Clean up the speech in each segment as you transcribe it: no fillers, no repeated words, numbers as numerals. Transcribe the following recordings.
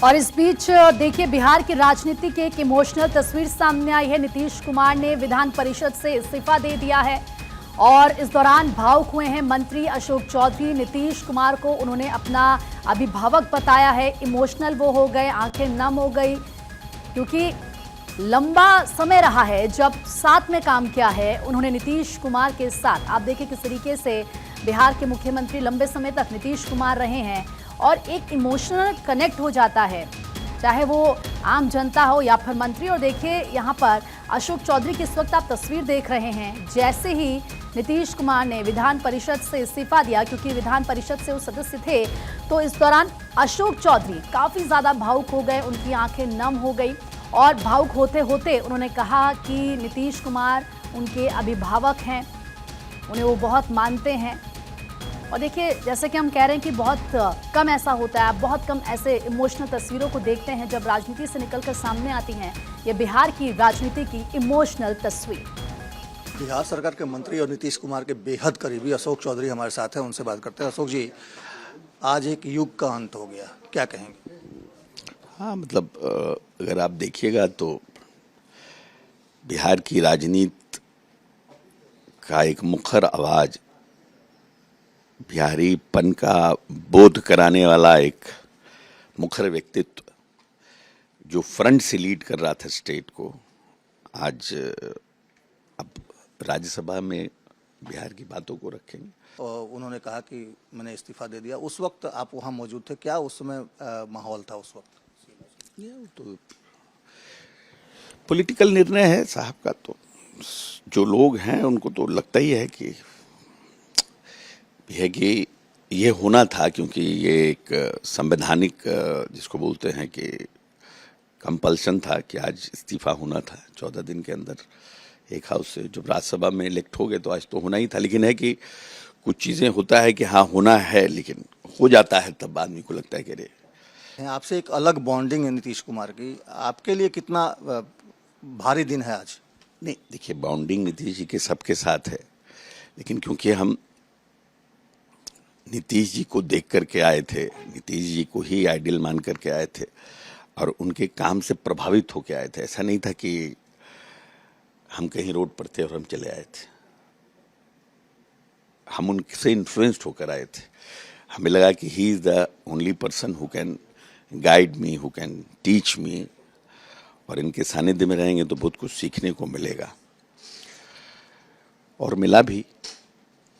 और इस बीच देखिए बिहार की राजनीति की एक इमोशनल तस्वीर सामने आई है। नीतीश कुमार ने विधान परिषद से इस्तीफा दे दिया है और इस दौरान भावुक हुए हैं मंत्री अशोक चौधरी। नीतीश कुमार को उन्होंने अपना अभिभावक बताया है। इमोशनल वो हो गए, आंखें नम हो गई, क्योंकि लंबा समय रहा है जब साथ में काम किया है उन्होंने नीतीश कुमार के साथ। आप देखिए किस तरीके से बिहार के मुख्यमंत्री लंबे समय तक नीतीश कुमार रहे हैं और एक इमोशनल कनेक्ट हो जाता है, चाहे वो आम जनता हो या फिर मंत्री। और देखिए यहाँ पर अशोक चौधरी की इस वक्त आप तस्वीर देख रहे हैं। जैसे ही नीतीश कुमार ने विधान परिषद से इस्तीफा दिया, क्योंकि विधान परिषद से वो सदस्य थे, तो इस दौरान अशोक चौधरी काफ़ी ज़्यादा भावुक हो गए, उनकी आंखें नम हो गई और भावुक होते होते उन्होंने कहा कि नीतीश कुमार उनके अभिभावक हैं, उन्हें वो बहुत मानते हैं। और देखिए जैसे कि हम कह रहे हैं कि बहुत कम ऐसा होता है, बहुत कम ऐसे इमोशनल तस्वीरों को देखते हैं जब राजनीति से निकलकर सामने आती हैं। ये बिहार की राजनीति की इमोशनल तस्वीर। बिहार सरकार के मंत्री और नीतीश कुमार के बेहद करीबी अशोक चौधरी हमारे साथ हैं, उनसे बात करते हैं। अशोक जी, आज एक युग का अंत हो गया, क्या कहेंगे? हाँ, मतलब अगर आप देखिएगा तो बिहार की राजनीति का एक मुखर आवाज, बिहारीपन का बोध कराने वाला एक मुखर व्यक्तित्व जो फ्रंट से लीड कर रहा था स्टेट को, आज अब राज्यसभा में बिहार की बातों को रखेंगे। और उन्होंने कहा कि मैंने इस्तीफा दे दिया। उस वक्त आप वहाँ मौजूद थे, क्या उस समय माहौल था उस वक्त? तो पॉलिटिकल निर्णय है साहब का, तो जो लोग हैं उनको तो लगता ही है कि ये होना था, क्योंकि ये एक संवैधानिक जिसको बोलते हैं कि कंपल्शन था कि आज इस्तीफा होना था 14 दिन के अंदर। एक हाउस से जब राज्यसभा में इलेक्ट हो गए तो आज तो होना ही था, लेकिन है कि कुछ चीज़ें होता है कि हाँ होना है, लेकिन हो जाता है तब आदमी को लगता है कि अरे। आपसे एक अलग बॉन्डिंग है नीतीश कुमार की, आपके लिए कितना भारी दिन है आज? नहीं, देखिए बॉन्डिंग नीतीश जी के सबके साथ है, लेकिन क्योंकि हम नीतीश जी को देख करके आए थे, नीतीश जी को ही आइडियल मान करके आए थे और उनके काम से प्रभावित होकर आए थे। ऐसा नहीं था कि हम कहीं रोड पर थे और हम चले आए थे, हम उनसे इन्फ्लुएंस्ड होकर आए थे। हमें लगा कि he is the only person who can guide me, who can teach me, और इनके सानिध्य में रहेंगे तो बहुत कुछ सीखने को मिलेगा। और मिला भी।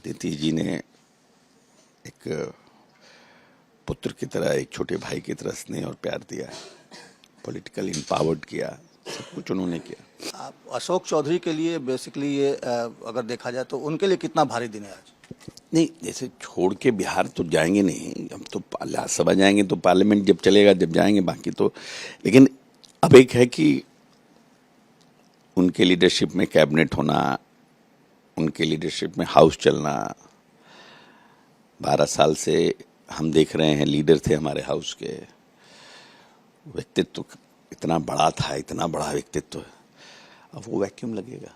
नीतीश जी ने एक पुत्र की तरह, एक छोटे भाई की तरह स्नेह और प्यार दिया, पॉलिटिकल इम्पावर्ड किया, सब कुछ उन्होंने किया। आप अशोक चौधरी के लिए बेसिकली ये अगर देखा जाए तो उनके लिए कितना भारी दिन है आज? नहीं, जैसे छोड़ के बिहार तो जाएंगे नहीं, हम तो राज्यसभा जाएंगे तो पार्लियामेंट जब चलेगा जब जाएंगे, बाकी तो। लेकिन अब एक है कि उनके लीडरशिप में कैबिनेट होना, उनके लीडरशिप में हाउस चलना, 12 साल से हम देख रहे हैं लीडर थे हमारे हाउस के, व्यक्तित्व इतना बड़ा था, इतना बड़ा व्यक्तित्व, अब वो वैक्यूम लगेगा।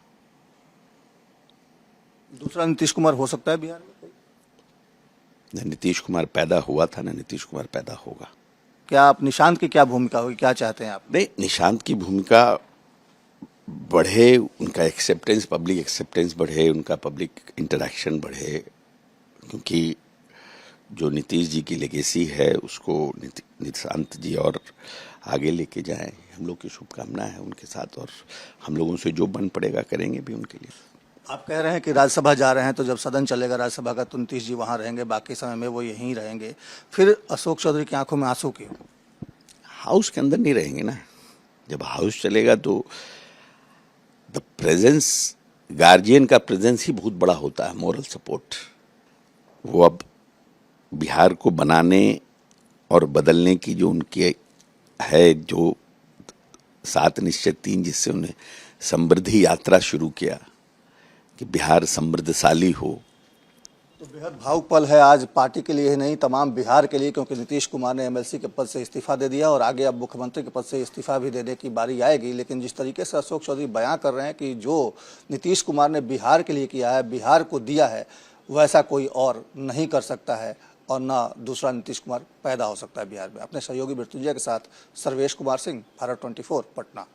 दूसरा नीतीश कुमार हो सकता है बिहार में? न नीतीश कुमार पैदा हुआ था, न नीतीश कुमार पैदा होगा। क्या आप निशांत की क्या भूमिका होगी, क्या चाहते हैं आप? नहीं, निशांत की भूमिका बढ़े, उनका एक्सेप्टेंस, पब्लिक एक्सेप्टेंस बढ़े, उनका पब्लिक इंटरेक्शन बढ़े, क्योंकि जो नीतीश जी की लेगेसी है उसको निशांत जी और आगे लेके जाएं। हम लोग की शुभकामना है उनके साथ, और हम लोगों से जो बन पड़ेगा करेंगे भी उनके लिए। आप कह रहे हैं कि राज्यसभा जा रहे हैं, तो जब सदन चलेगा राज्यसभा का तो नीतीश जी वहाँ रहेंगे, बाकी समय में वो यहीं रहेंगे, फिर अशोक चौधरी की आंखों में आंसू क्यों? हाउस के अंदर नहीं रहेंगे ना। जब हाउस चलेगा तो द प्रेजेंस, गार्जियन का प्रेजेंस ही बहुत बड़ा होता है, मोरल सपोर्ट। वो अब बिहार को बनाने और बदलने की जो उनकी है, जो 7 निश्चय 3, जिससे उन्हें समृद्धि यात्रा शुरू किया कि बिहार समृद्धशाली हो, तो बेहद भावुक पल है आज पार्टी के लिए ही नहीं, तमाम बिहार के लिए, क्योंकि नीतीश कुमार ने एमएलसी के पद से इस्तीफा दे दिया और आगे अब मुख्यमंत्री के पद से इस्तीफा भी देने की बारी आएगी। लेकिन जिस तरीके से अशोक चौधरी बयां कर रहे हैं कि जो नीतीश कुमार ने बिहार के लिए किया है, बिहार को दिया है, वैसा कोई और नहीं कर सकता है। और ना दूसरा नीतीश कुमार पैदा हो सकता है बिहार में। अपने सहयोगी मृत्युंजय के साथ सर्वेश कुमार सिंह, भारत 24 पटना।